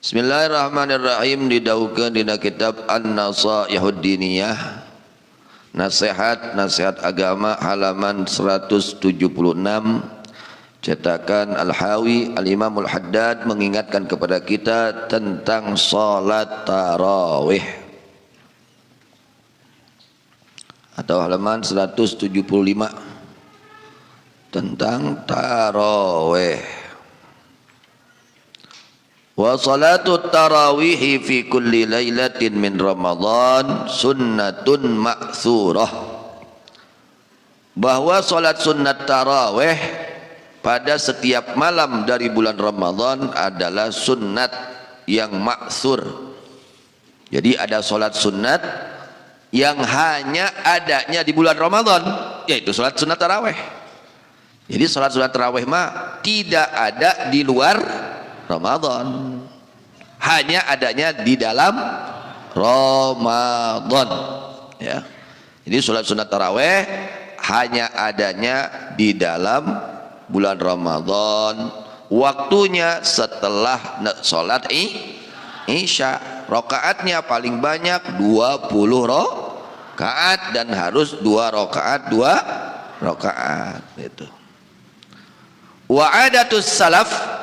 Bismillahirrahmanirrahim. Didaukeun dina kitab An-Nasaihud Diniyah, nasihat agama, halaman 176, cetakan Al-Hawi. Al-Imam Al-Haddad mengingatkan kepada kita tentang salat tarawih, atau halaman 175 tentang tarawih. Wa salatu tarawih fi kulli lailatin min Ramadan sunnatun ma'thurah. Bahwa salat sunat tarawih pada setiap malam dari bulan Ramadan adalah sunnat yang ma'thur. Jadi ada salat sunat yang hanya adanya di bulan Ramadan, yaitu salat sunat tarawih. Jadi salat sunat tarawih mah tidak ada di luar Ramadan, hanya adanya di dalam Ramadan, ya. Jadi salat sunat tarawih hanya adanya di dalam bulan Ramadan. Waktunya setelah salat Isya. Rakaatnya paling banyak 20 rakaat dan harus 2 rakaat itu. Wa adatus salaf,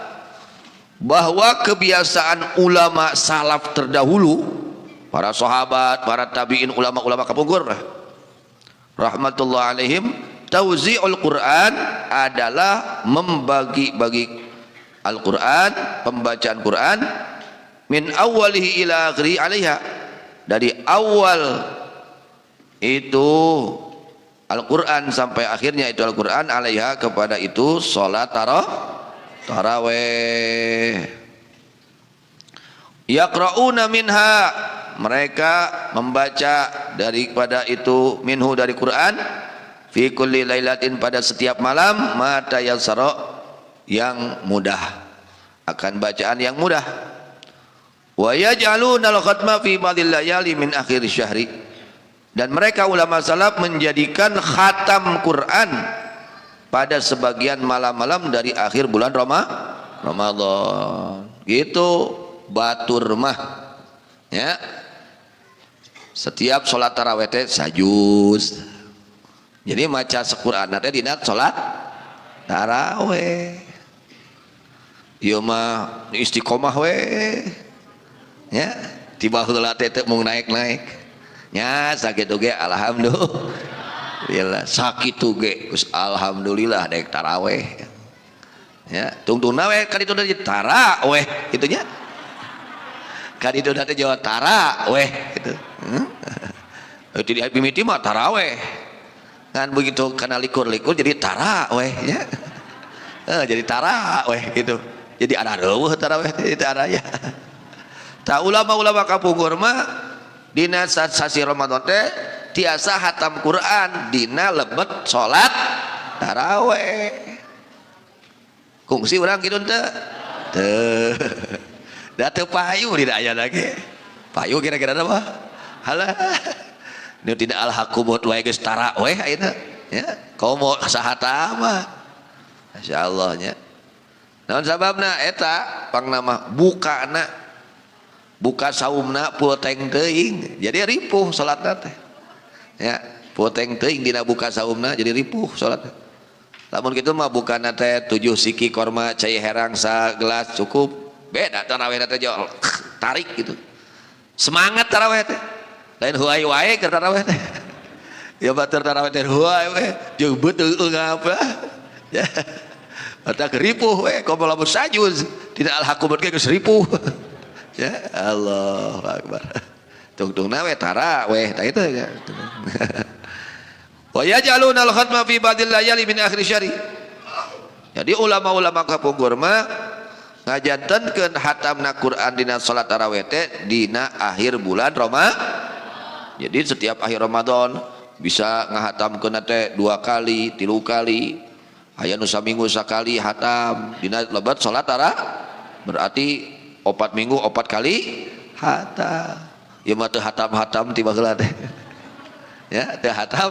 bahwa kebiasaan ulama salaf terdahulu, para sahabat, para tabi'in, ulama-ulama kapungkur rahmatullah alaihim, tauzi'ul Quran adalah membagi-bagi Al-Quran, pembacaan Quran, min awwalihi ila akhiri alaiha, dari awal itu Al-Quran sampai akhirnya itu Al-Quran, alaiha kepada itu salat tarawih. Yaqra'una minha, mereka membaca daripada itu, minhu dari Quran, fi kulli lailatin pada setiap malam, ma tayassara yang mudah, akan bacaan yang mudah. Wa yaj'aluna al-khatma fi ba'dil layali min akhir syahri, dan mereka ulama salaf menjadikan khatam Quran pada sebagian malam-malam dari akhir bulan Ramadan. Gitu batur mah, ya. Setiap sholat tarawih teh sajuz. Jadi maca Al-Qur'an teh dina sholat tarawih. Ieu mah istiqomah we. Ya, tiba heula teh teu mung naik-naik. Nya sakitu ge alhamdulillah. Yalah sakitu ge geus alhamdulillah daek tarawih, ya. Tungtungna we ka ditu jadi tarawih kitu nya, ka ditu teh Jawa tarawih kitu. Di mimiti mah tarawih kan, begitu kana likur-likur jadi tarawih, ya. Jadi tarawih gitu, jadi ada reueuh tarawih itu araya. Ta ulama-ulama kapungkur mah dina sasi Ramadan teh tiasa hatam Quran dina lebet salat tarawih. Kungsi urang kitu teu? Teu. Da teu payu dina aya lagi. Payu kira-kira apa? Halah. Nu tidak al-haqubut wae geus tarawih ayeuna, ya. Komo sahatam mah. Masyaallah nya. Naon sababna eta pangnama buka saumna puteng teuing. Jadi ripuh salatna teh. Ya, poteng teuing dina buka saumna jadi ripuh salat. Lamun kitu mah bukan teh 7 siki korma cai herang sagelas cukup. Beda tarawih teh jol tarik gitu. Semangat tarawih teh. Lain huai wae ke tarawih teh. Ya batur tarawih teh huai we jeung beuteung apa. Ya. Eta ripuh we komo lamun sajuz tidak al-haqubut ge geus ripuh. Ya, Allahu akbar. Tungtungna we tarawih tah itu ya. Wa yaj'aluna al-khatma fi ba'dil layali min akhir syahri. Jadi ulama-ulama kapungkur mah ngajantenkeun hatamna Quran dina salat tarawih teh dina akhir bulan Ramadan. Jadi setiap akhir Ramadan bisa ngahatamkeun teh 2 kali, 3 kali. Aya nu saminggu sakali hatam dina lebat salat tarawih. Berarti 4 minggu 4 kali hatam. Ya mah teu hatam-hatam tiba heula teh. Ya, teu hatam.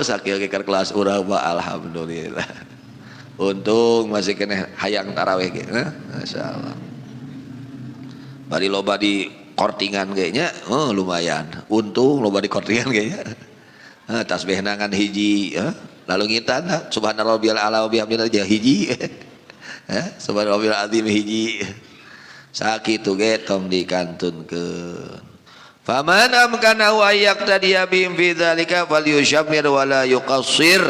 Sakieu ge kelas urang mah alhamdulillah. Untung masih kena hayang tarawih ge. Masyaallah. bari loba di kortingan kayaknya, oh lumayan, untung loba di kortingan kayaknya. Tasbih nangan hiji, lalu ngitan subhanarabbiyal a'la wa bihamdihi aja hiji. Subhanarabbiyal azim hiji. Sakitu ge tong dikantunkeun. Faman amkanahu ayyaqtadiya bihim fi dzalika falyushammir wa la yuqassir.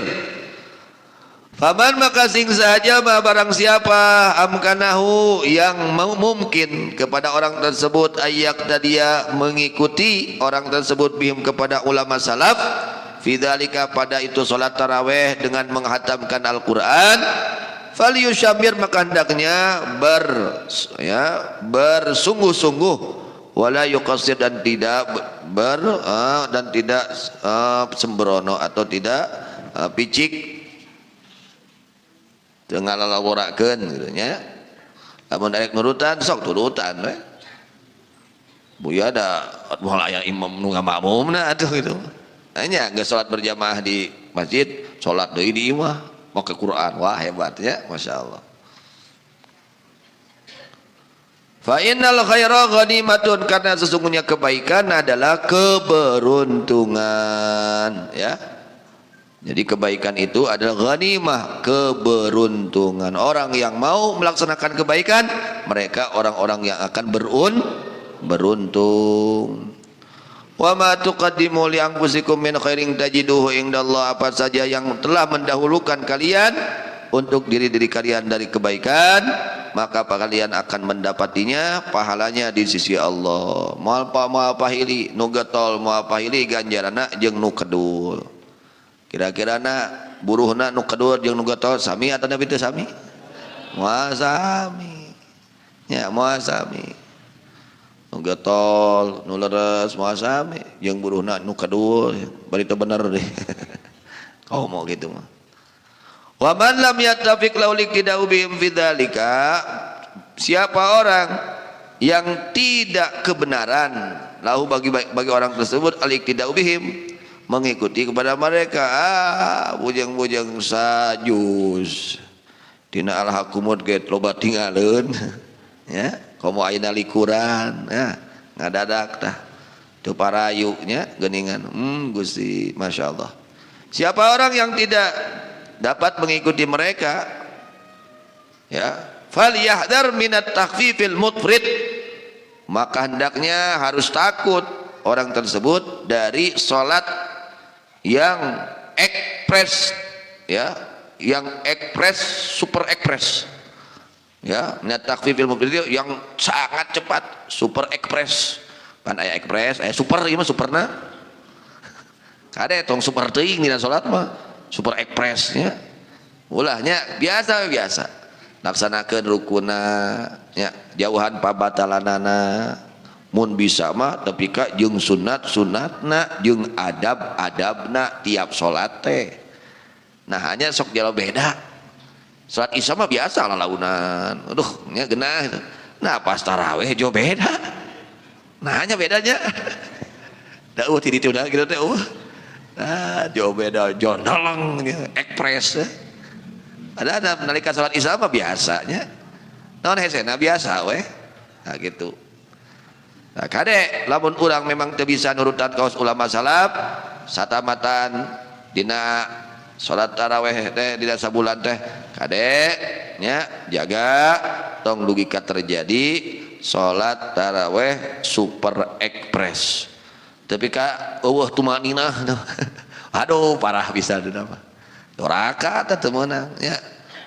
Faman maka sing saja barang siapa amkanahu yang mungkin kepada orang tersebut ayyaqtadiya mengikuti orang tersebut bihim kepada ulama salaf fi dzalika pada itu salat tarawih dengan menghatamkan Al-Qur'an, falyushammir maka hendaknya bersungguh-sungguh wala yuqassir dan tidak sembrono atau tidak picik dengan lalaworakeun gitu nya. Lamun daek nurutan sok turutan we. Buya da moal aya imam nu ngamakmumna atuh gitu. Nya geus salat berjamaah di masjid, salat deui di imah, make Quran. Wah hebat ya, masyaallah. Fa innal khaira ghanimatun, karena sesungguhnya kebaikan adalah keberuntungan ya. Jadi kebaikan itu adalah ghanimah, keberuntungan. Orang yang mau melaksanakan kebaikan, mereka orang-orang yang akan beruntung. Wa ma tuqaddimu li anfusikum min khairin tajiduhu indallah, apa saja yang telah mendahulukan kalian untuk diri-diri kalian dari kebaikan, maka kalian akan mendapatinya pahalanya di sisi Allah. Moal pahili nu getol, moal pahili ganjarana jeung nu kedul. Kira-kira buruhna nu kedul jeung nu getol sami atau nabi teu sami? Moal sami. Ya, moal sami. Nu getol, nu leres moal sami jeung buruhna nu kedul, bari teu bener deh. Kau mau gitu mah. Wa man lam yattafiq lahu liqtida'u bihim fi dzalika, siapa orang yang tidak kebenaran lahu bagi orang tersebut al-iqtida'u bihim, mengikuti kepada mereka, bujang-bujang sajus tina al-hakumut get loba tinggalin ya, komo ayeuna likuran ya, ngadadak tah teu parayunya geuningan. Gusti masyaallah. Siapa orang yang tidak dapat mengikuti mereka ya, falyahdhar minat takhfifil mutfrid, maka hendaknya harus takut orang tersebut dari salat yang ekspres ya, yang ekspres, super ekspres ya, minat takhfifil mutfrid yang sangat cepat, super ekspres. Pan aya ekspres, aya super, ieu mah superna kade tong super teuing dina salat mah super ekspresnya. Ulahnya biasa laksanakeun rukunna nya, jauhan pabatalanana mun bisa mah tapi ka jeung sunatna jeung adab-adabna tiap salat teh. Nah hanya sok jalo beda. Salat Isya mah biasa lalaunan. Aduh nya geunah gitu. Nah pas tarawih jo beda. Nah hanya bedanya. Da ti ditu da gitu teh jauh beda, jondeleng ekspres. Ada nalika salat Isya mah biasanya naon hesena biasa we. Nah gitu. Nah kade lamun urang memang teu bisa nurutan kaos ulama salaf satamatan dina salat tarawih teh dina sabulan teh, kade nya jaga tong dugi ka terjadi salat tarawih super ekspres. Tapi ka eueuh tumaninah. Aduh parah bisa teh mah. Doraka teh teu meunang nya.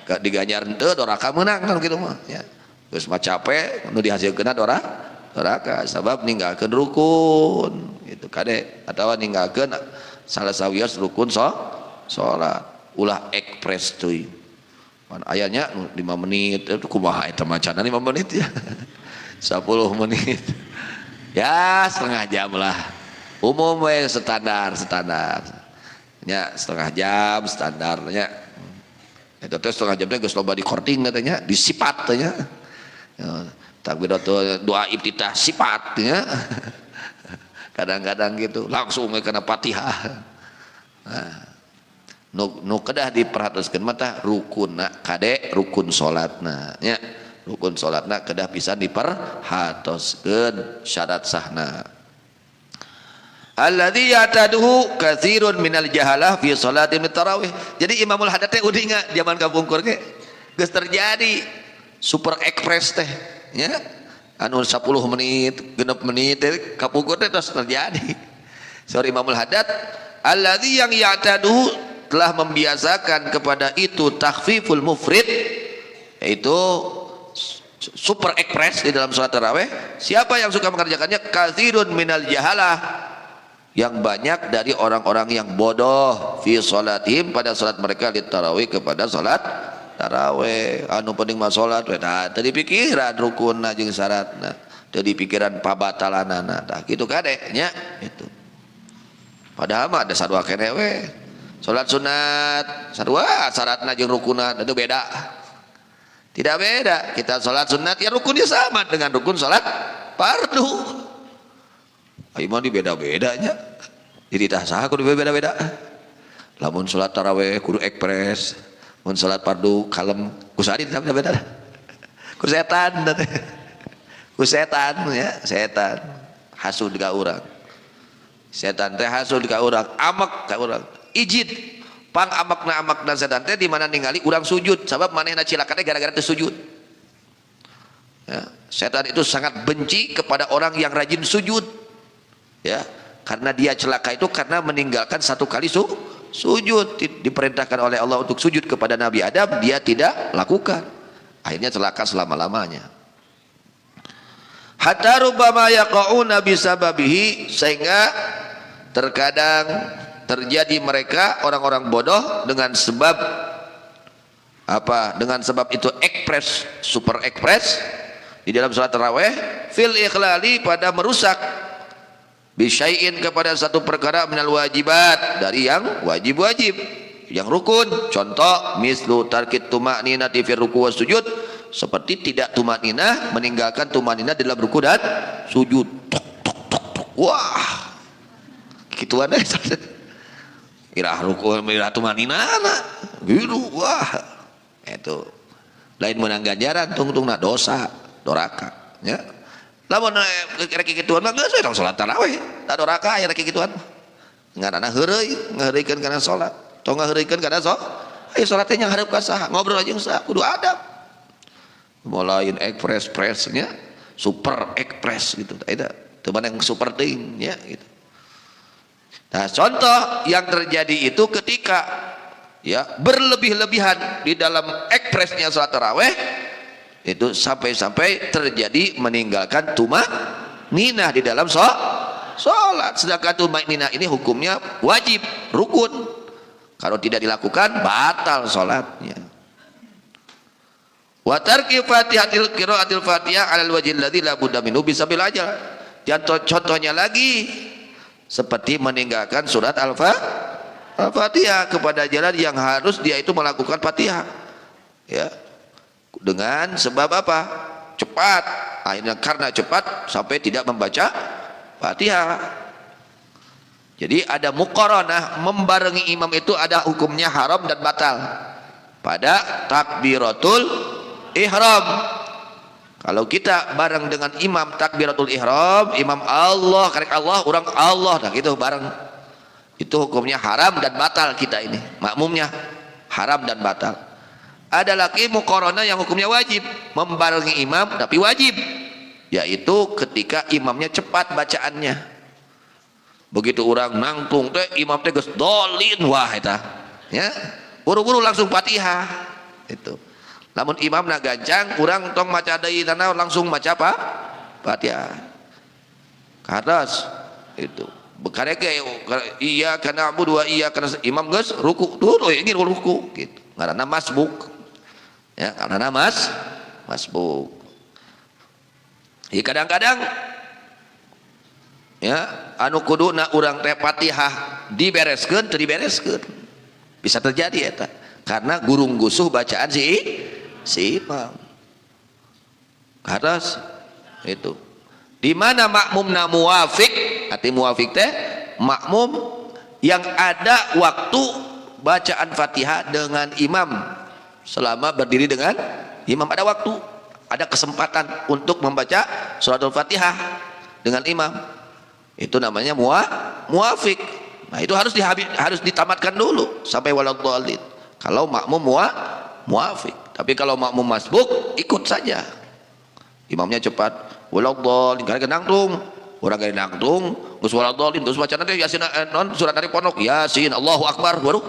Ka diganjar henteu doraka meunang kan kitu mah nya. Geus mah capek nu dihasilkeunna doraka sabab ninggalkeun rukun gitu kade, atawa ninggalkeun salah sawios rukun salat. Ulah ekspres teuing. Pan ayanya 5 menit itu kumaha eta macana 5 menit ya. 10 menit. Ya setengah jam lah. Umum we standar nya setengah jam standarnya. Eta teh setengah jam teh geus loba di korting katanya, disipat teh nya. Takbiratul doa iftitah sifat nya. Kadang-kadang gitu langsung we kana Fatihah. Nah, nu kedah diperhatoskeun mah tah rukunna kade rukun salatna nya. rukun salatna kedah pisan diperhatoskeun syarat sahna. Alladzi yataduhu katsirun minal jahalah fi shalatin tarawih. Jadi imamul hadat teh udinga zaman kapungkur ge geus terjadi super ekspres teh nya anu 10 menit 6 menit kapungkur teh terus terjadi. Sorry imamul hadat alladzi yang yataduhu telah membiasakan kepada itu takhfiful mufrid, yaitu super ekspres di dalam salat tarawih. Siapa yang suka mengerjakannya? Katsirun minal jahalah, yang banyak dari orang-orang yang bodoh fi sholatihim pada salat mereka di tarawih kepada salat tarawih. Anu penting mah salat we tadi pikiran rukunna jeung syaratna, tadi pikiran pabatalanana tah kitu kade nya itu. Padahal mah ada sarua keneh we. Salat sunat sarua syaratna jeung rukunna itu beda. Tidak beda. Kita salat sunat ya rukunnya sama dengan rukun salat fardu. Imam di beda-bedanya, jadi tah saha kudu beda-beda. Lamun salat tarawih kudu ekspres, mun salat fardu kalem, ku sari beda-beda. Ku setan, ku setan ya, setan hasud ka urang. Setan teh hasud ka urang, amek ka urang. Ijid pang amakna setan teh di mana ningali urang sujud, sabab manehna cilaka teh gara-gara teu sujud. Ya, setan itu sangat benci kepada orang yang rajin sujud. Ya, karena dia celaka itu karena meninggalkan satu kali sujud. Diperintahkan oleh Allah untuk sujud kepada Nabi Adam, dia tidak lakukan, akhirnya celaka selama-lamanya. Hatta rubbama yaqauna bisababihi, sehingga terkadang terjadi mereka orang-orang bodoh dengan sebab apa? Dengan sebab itu ekspres, super ekspres di dalam salat tarawih, fil ikhlali, pada merusak bisyai'in, kepada satu perkara minal wajibat, dari yang wajib-wajib, yang rukun. Contoh mislu tarkit tuma'ninati fi ruku' was sujud, seperti tidak tuma'ninah, meninggalkan tuma'ninah dalam ruku' dan sujud. Tok tok tok tok. Wah, kituan deh. Irah ruku' irah tuma'ninah gitu. Wah, itu lain menang ganjaran, tungtungna dosa doraka ya. Lamun rek kituan mah geus we tong salat tarawih, da doraka aya rek kituan. Ngaranna heureuy, ngaheureukeun kana salat. Tong ngaheureukeun kana aya salat teh nya hareup ka saha, ngobrol jeung saha, kudu adab. Mulain ekspres-presnya, super ekspres gitu. Eta teu maneh super teuing nya gitu. Nah, contoh yang terjadi itu ketika ya berlebih-lebihan di dalam ekspresnya salat tarawih, itu sampai-sampai terjadi meninggalkan tumaninah di dalam sholat. Sedangkan tumaninah ini hukumnya wajib, rukun. Kalau tidak dilakukan batal sholatnya. Wa tarki fatihatil qiraatil fatihah 'alal wajhil ladzi la budda minhu bisabil ajal. Dan contohnya lagi seperti meninggalkan surat Al-Fatihah kepada jalan yang harus dia itu melakukan Fatihah. Ya. Dengan sebab apa? Cepat. Akhirnya karena cepat sampai tidak membaca Fatihah. Jadi ada muqaranah, membarengi imam itu ada hukumnya haram dan batal pada takbiratul ihram. Kalau kita bareng dengan imam takbiratul ihram, imam Allah, karek Allah, orang Allah, nah gitu bareng, itu hukumnya haram dan batal. Kita ini makmumnya haram dan batal. Ada lagi muqaranah yang hukumnya wajib, membarengi imam tapi wajib, yaitu ketika imamnya cepat bacaannya. Begitu orang nangtung teh imam teh geus dolin, wah eta ya buru-buru langsung Fatihah itu. Namun imam na gancang, urang tong maca deui tanah langsung maca apa? Fatihah. Kadas itu. Bekarek iya kana abu dua iya kana imam geus ruku tuh ini ruku gitu. Ngaranna masbuk. Ya, karena masbuk. Ya kadang-kadang ya anu kuduna urang teh Fatihah dibereskeun teu dibereskeun. Bisa terjadi eta karena gurung gusuh bacaan si imam. Karena itu di mana makmumna muwafiq, arti muwafiq teh makmum yang ada waktu bacaan Fatihah dengan imam selama berdiri dengan imam, ada waktu ada kesempatan untuk membaca suratul Fatihah dengan imam, itu namanya muafik. Nah itu harus ditamatkan dulu sampai waladhdallin kalau makmum muafik. Tapi kalau makmum masbuk ikut saja, imamnya cepat waladhdallin karena nangtung, orang gak nangtung geus waladhdallin terus baca nanti yasin non surat dari pondok yasin Allahu akbar baru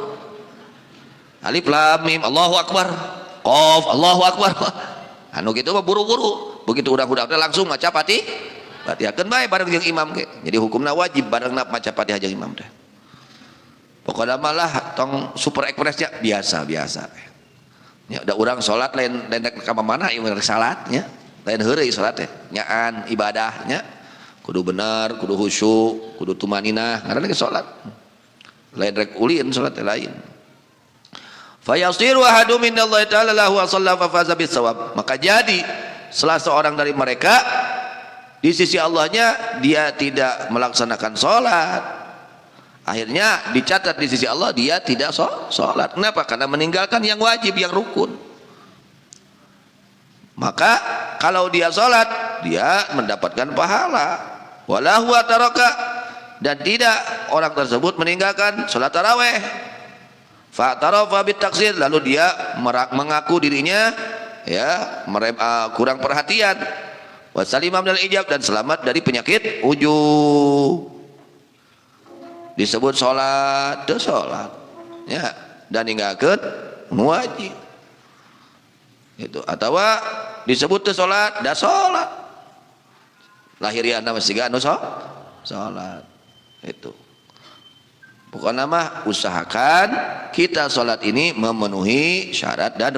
alif lam mim Allahu akbar qaf Allahu akbar anu gitu mah buru-buru, begitu udah langsung maca Fatihah keun bae bareng jeung imam ge. Jadi hukumna wajib barengna maca Fatihah jeung imam teh. Pokoknya malah tong super expressnya biasa-biasa. Ya udah urang salat lain rek ka mana ieu rek salatnya. Lain heureuy salat teh. Nyaan ibadahnya kudu bener, kudu khusyuk, kudu tumaninah ngaranna ge salat. Lain rek ulin salat teh lain. Fayasiru ahadu minallahi ta'ala lahu wa shalla fa faza bisawab. Maka jadi salah seorang dari mereka di sisi Allahnya dia tidak melaksanakan sholat, akhirnya dicatat di sisi Allah dia tidak sholat. Kenapa? Karena meninggalkan yang wajib, yang rukun. Maka kalau dia sholat dia mendapatkan pahala. Walahu ataraka, dan tidak orang tersebut meninggalkan sholat taraweh. Fa'tarafa bitaksir, lalu dia mengaku dirinya ya kurang perhatian. Wasalimah minal ijab, dan selamat dari penyakit ujub. Disebut sholat, itu sholat ya, dan ninggalkeun wajib itu, atau disebut itu sholat, dah sholat lahirian nama siga anu sholat itu. Pokoknya mah usahakan kita sholat ini memenuhi syarat dan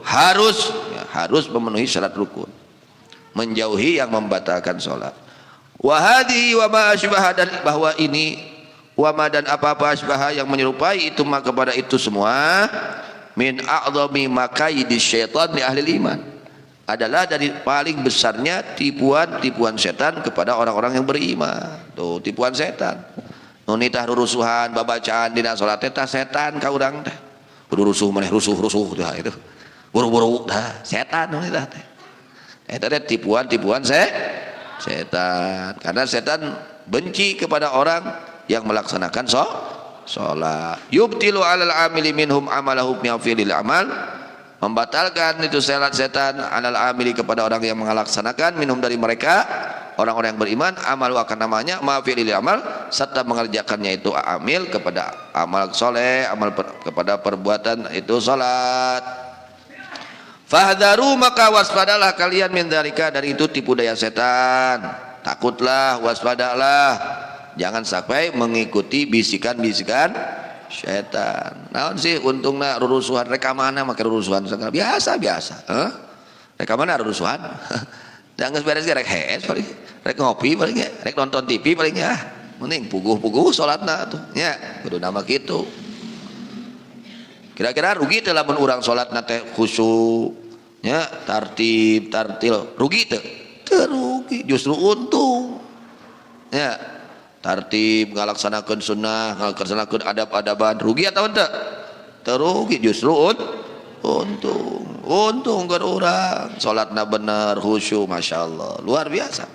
harus memenuhi syarat rukun, menjauhi yang membatalkan sholat. Wahadi wa ma asbaha, dan bahwa ini wama dan apa-apa asbaha yang menyerupai itu maka kepada itu semua min a'dhami makaidi syaitan li ahli iman, adalah dari paling besarnya tipuan setan kepada orang-orang yang beriman. Tuh tipuan setan nu nitah rurusuhan babacaan dina salat teh setan ka urang teh rusuh maneh rusuh tah itu buru-buru tah setan nu nitah teh eta teh tipuan setan, karena setan benci kepada orang yang melaksanakan sholat. Yubtilu alal amili minhum amalahu fi'lil amal, membatalkan itu setan alal amili kepada orang yang melaksanakan minhum dari mereka orang-orang yang beriman amal akan namanya fi'lil amal, serta mengerjakannya itu amil kepada amal soleh, amal kepada perbuatan itu sholat. Fahdharu, maka waspadalah kalian min dzalika, dari itu tipu daya setan. Takutlah, waspadalah, jangan sampai mengikuti bisikan-bisikan setan. Naon sih untungna rurusuhan rekamana make rurusuhan segala biasa rekamana rurusuhan jangan beres rek hees paling rek ngopi paling rek nonton TV paling ya mending puguh-puguh salatna tuh nya kudu nama kitu. Kira-kira rugi teh lamun urang salatna teh khusyuk nya tartil rugi teu? Teu rugi, justru untung ya. Tartib ngalaksanakeun sunnah, ngalaksanakeun adab-adaban, rugi atau henteu? Teu rugi, justru untung keur urang salatna bener khusyuk, masyaallah luar biasa.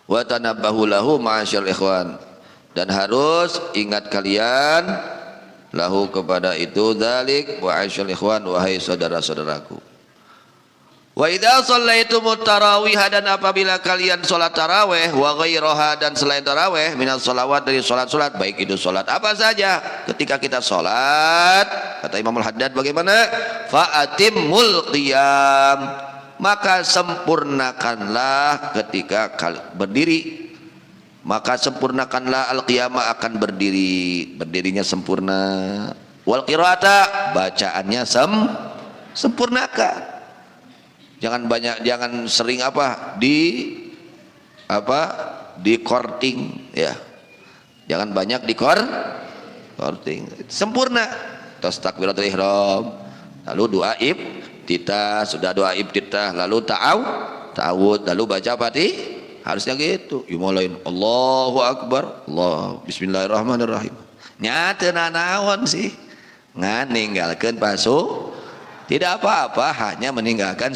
Wa tanabbahu lahu ma'asyal ikhwan, dan harus ingat kalian lahu kepada itu dzalik wa aisyal ikhwan, wahai saudara-saudaraku. Wa idza shallaitumut tarawih, dan apabila kalian salat tarawih, wa ghairaha, dan selain tarawih, minas shalawat, dari salat-salat, baik itu salat apa saja. Ketika kita salat, kata Imam Al-Haddad bagaimana? Fa atimmul qiyam, maka sempurnakanlah ketika berdiri. Maka sempurnakanlah al-qiyamah, akan berdirinya sempurna. Wal qiraata, bacaannya sempurnakan. Jangan sering di korting ya. Jangan banyak di korting. Sempurna. Tos takbiratul ihram, lalu doa iftitah, sudah doa iftitah, lalu ta'awud, lalu baca Fatihah. Harusnya gitu. Dimulain Allahu Akbar, Allah, Bismillahirrahmanirrahim. Nya teu nanaon sih nganinggalkeun tidak apa-apa, hanya meninggalkan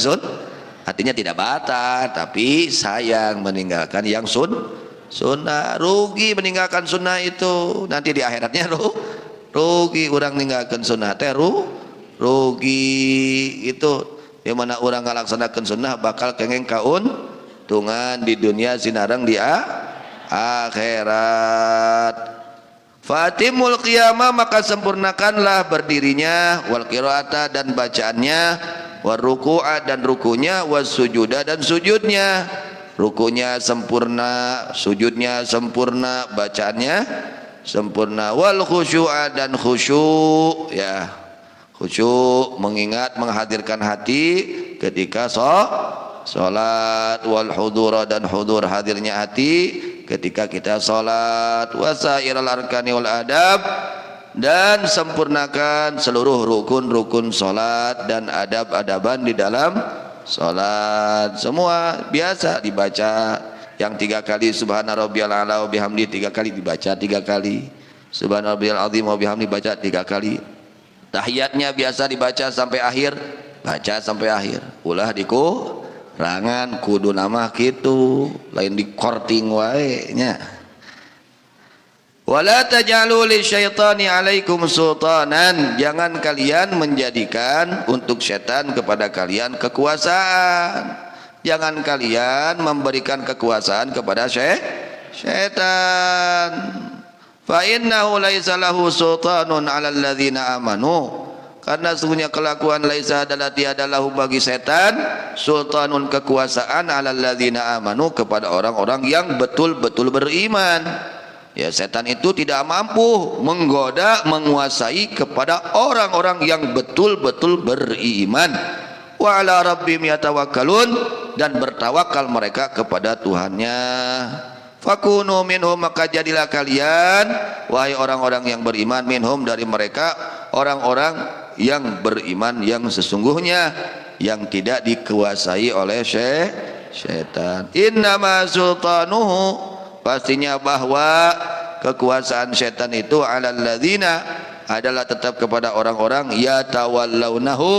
artinya tidak batal, tapi sayang meninggalkan yang sunnah. Rugi meninggalkan sunnah itu, nanti di akhiratnya rugi orang meninggalkan sunnah teh rugi itu. Di mana orang ngalaksanakan sunnah bakal kengeng kauntungan di dunia sinareng di akhirat. Fatimul qiyamah, maka sempurnakanlah berdirinya, wal qiraata dan bacaannya, war ruku'a dan rukunya, was sujuda dan sujudnya. Rukunya sempurna, sujudnya sempurna, bacaannya sempurna, wal khusyu'a dan khusyuk, ya khusyuk mengingat menghadirkan hati ketika sholat, wal hudura dan hudur hadirnya hati ketika kita sholat, wasairal arkani wal adab dan sempurnakan seluruh rukun-rukun sholat dan adab-adaban di dalam sholat. Semua biasa dibaca, yang 3 kali subhana rabbiyal a'la wa bihamdi 3 kali dibaca 3 kali, subhana rabbiyal azim wa bihamdi baca 3 kali. Tahiyatnya biasa dibaca sampai akhir, baca sampai akhir. Ulah dikurangan kudu nama kitu, lain di korting wae nya. Wala taj'alu lisyaitani 'alaikum sultanan, jangan kalian menjadikan untuk setan kepada kalian kekuasaan. Jangan kalian memberikan kekuasaan kepada setan. Fa innahu laisa lahu sultanun 'alal ladzina amanu, karena sesungguhnya kelakuan laisa adalah tiada lahu bagi setan sultanun kekuasaan 'alal ladzina amanu kepada orang-orang yang betul-betul beriman. Ya, setan itu tidak mampu menggoda, menguasai kepada orang-orang yang betul-betul beriman. Wa 'ala rabbihim yatawakkalun, dan bertawakal mereka kepada Tuhannya. Fakunu minhum, maka jadilah kalian wahai orang-orang yang beriman, minhum dari mereka, orang-orang yang beriman yang sesungguhnya, yang tidak dikuasai oleh setan. Innama sultanuhu, pastinya bahwa kekuasaan setan itu 'alal ladzina, adalah tetap kepada orang-orang yatawallaunahu,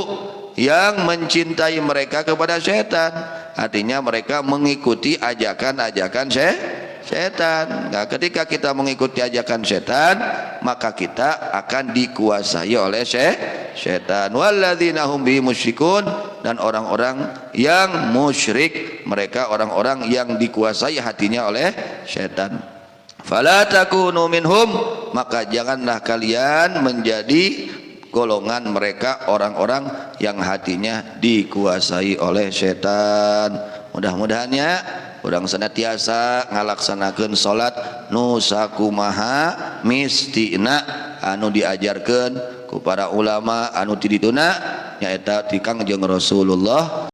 yang mencintai mereka kepada setan. Artinya mereka mengikuti ajakan-ajakan setan. Nah, ketika kita mengikuti ajakan setan, maka kita akan dikuasai oleh setan. Walladzina hum bihi musyrikun, dan orang-orang yang musyrik, mereka orang-orang yang dikuasai hatinya oleh setan. Fala takunu minhum, maka janganlah kalian menjadi golongan mereka, orang-orang yang hatinya dikuasai oleh setan. Mudah-mudahannya urang senantiasa ngalaksanakeun salat nu sakumaha mistina anu diajarkeun ku para ulama anu ti dituna nyaeta ti Kangjeng Rasulullah